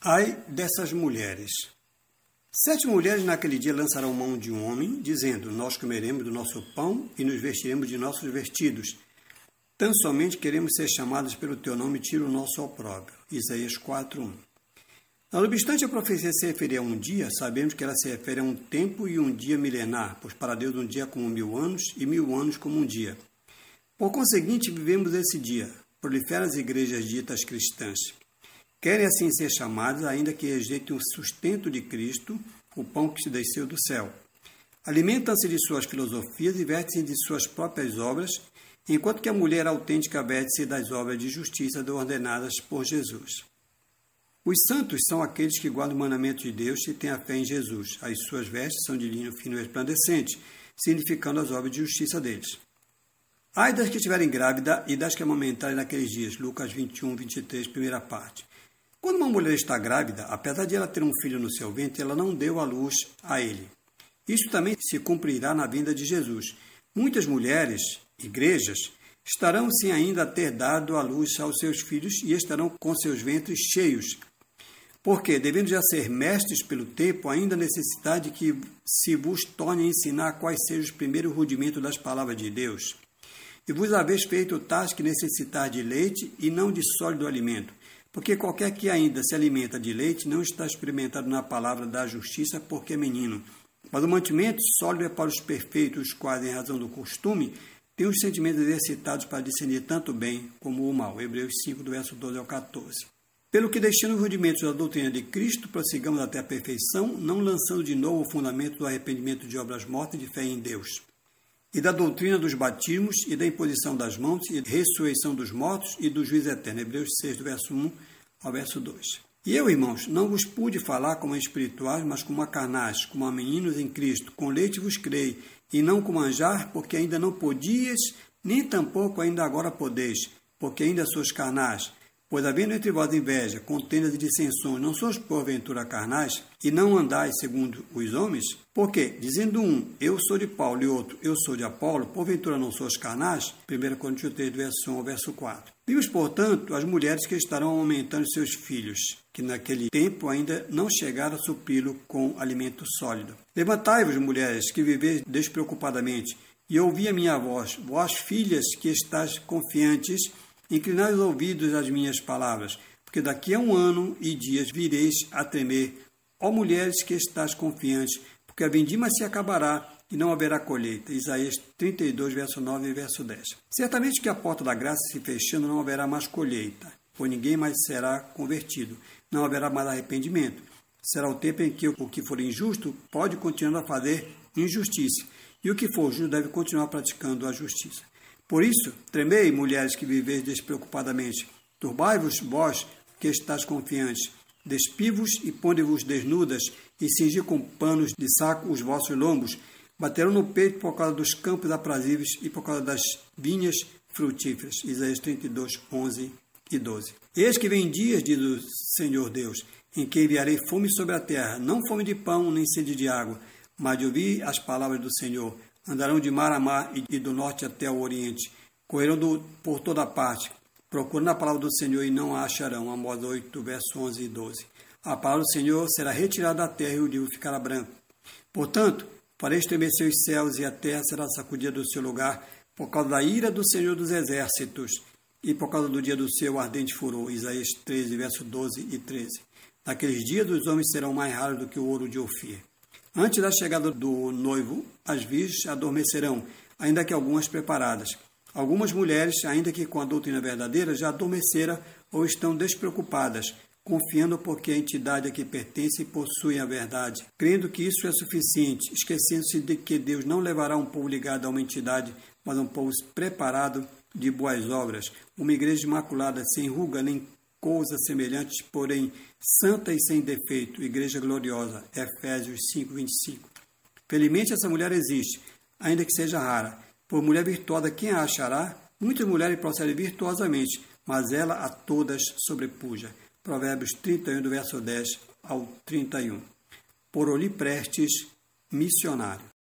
Ai dessas mulheres! 7 mulheres naquele dia lançarão mão de um homem, dizendo: Nós comeremos do nosso pão e nos vestiremos de nossos vestidos. Tão somente queremos ser chamados pelo teu nome e tira o nosso opróbrio. Isaías 4:1. Não obstante a profecia se referir a um dia, sabemos que ela se refere a um tempo e um dia milenar, pois para Deus um dia é como 1000 anos e 1000 anos como um dia. Por conseguinte, vivemos esse dia. Proliferam as igrejas ditas cristãs. Querem assim ser chamados, ainda que rejeitem o sustento de Cristo, o pão que se desceu do céu. Alimentam-se de suas filosofias e vestem-se de suas próprias obras, enquanto que a mulher autêntica veste-se das obras de justiça ordenadas por Jesus. Os santos são aqueles que guardam o mandamento de Deus e têm a fé em Jesus. As suas vestes são de linho fino e resplandecente, significando as obras de justiça deles. Ai das que estiverem grávidas e das que amamentarem naqueles dias. Lucas 21, 23, primeira parte. Quando uma mulher está grávida, apesar de ela ter um filho no seu ventre, ela não deu à luz a ele. Isso também se cumprirá na vinda de Jesus. Muitas mulheres, igrejas, estarão sim ainda a ter dado à luz aos seus filhos e estarão com seus ventres cheios. Porque, devendo já ser mestres pelo tempo, ainda há necessidade que se vos torne a ensinar quais sejam os primeiros rudimentos das palavras de Deus. E vos haveis feito tais que necessitar de leite e não de sólido alimento. Porque qualquer que ainda se alimenta de leite não está experimentado na palavra da justiça, porque é menino. Mas o mantimento sólido é para os perfeitos, os quais, em razão do costume, têm os sentimentos exercitados para discernir tanto o bem como o mal. Hebreus 5, do verso 12 ao 14. Pelo que, deixando os rudimentos da doutrina de Cristo, prossigamos até a perfeição, não lançando de novo o fundamento do arrependimento de obras mortas e de fé em Deus, e da doutrina dos batismos, e da imposição das mãos, e da ressurreição dos mortos, e do juízo eterno. Hebreus 6, do verso 1 ao verso 2. E eu, irmãos, não vos pude falar como a espirituais, mas como a carnais, como a meninos em Cristo. Com leite vos crei, e não com manjar, porque ainda não podias, nem tampouco ainda agora podeis, porque ainda sois carnais. Pois havendo entre vós inveja, contendas e dissensões, não sois porventura carnais, e não andais segundo os homens? Porque, dizendo um, eu sou de Paulo, e outro, eu sou de Apolo, porventura não sois carnais? 1 Coríntios 3, verso 1 ao verso 4. Vimos, portanto, as mulheres que estarão aumentando seus filhos, que naquele tempo ainda não chegaram a supri-lo com alimento sólido. Levantai-vos, mulheres, que viveis despreocupadamente, e ouvi a minha voz, vós filhas que estáis confiantes, inclinai os ouvidos às minhas palavras, porque daqui a 1 ano e dias vireis a tremer, ó mulheres que estáis confiantes, porque a vindima se acabará e não haverá colheita. Isaías 32, verso 9 e verso 10. Certamente que a porta da graça se fechando não haverá mais colheita, pois ninguém mais será convertido, não haverá mais arrependimento. Será o tempo em que o que for injusto pode continuar a fazer injustiça, e o que for justo deve continuar praticando a justiça. Por isso, tremei, mulheres que viveis despreocupadamente. Turbai-vos, vós que estáis confiantes. Despivo-vos e ponde-vos desnudas, e cingi com panos de saco os vossos lombos. Baterão no peito por causa dos campos aprazíveis e por causa das vinhas frutíferas. Isaías 32, 11 e 12. Eis que vem dias, diz o Senhor Deus, em que enviarei fome sobre a terra, não fome de pão, nem sede de água, mas de ouvir as palavras do Senhor. Andarão de mar a mar e do norte até o oriente. Correrão por toda parte, procurando a palavra do Senhor e não a acharão. Amós 8, verso 11 e 12. A palavra do Senhor será retirada da terra e o livro ficará branco. Portanto, farei estremecer os céus e a terra será sacudida do seu lugar por causa da ira do Senhor dos exércitos e por causa do dia do seu ardente furor. Isaías 13, verso 12 e 13. Naqueles dias os homens serão mais raros do que o ouro de Ofir. Antes da chegada do noivo, as virgens adormecerão, ainda que algumas preparadas. Algumas mulheres, ainda que com a doutrina verdadeira, já adormeceram ou estão despreocupadas, confiando porque a entidade a que pertence possui a verdade, crendo que isso é suficiente, esquecendo-se de que Deus não levará um povo ligado a uma entidade, mas um povo preparado de boas obras, uma igreja imaculada, sem ruga nem coisas semelhantes, porém santa e sem defeito, igreja gloriosa. Efésios 5, 25. Felizmente essa mulher existe, ainda que seja rara. Por mulher virtuosa, quem a achará? Muitas mulheres procedem virtuosamente, mas ela a todas sobrepuja. Provérbios 31, do verso 10 ao 31. Por Oli Prestes, missionário.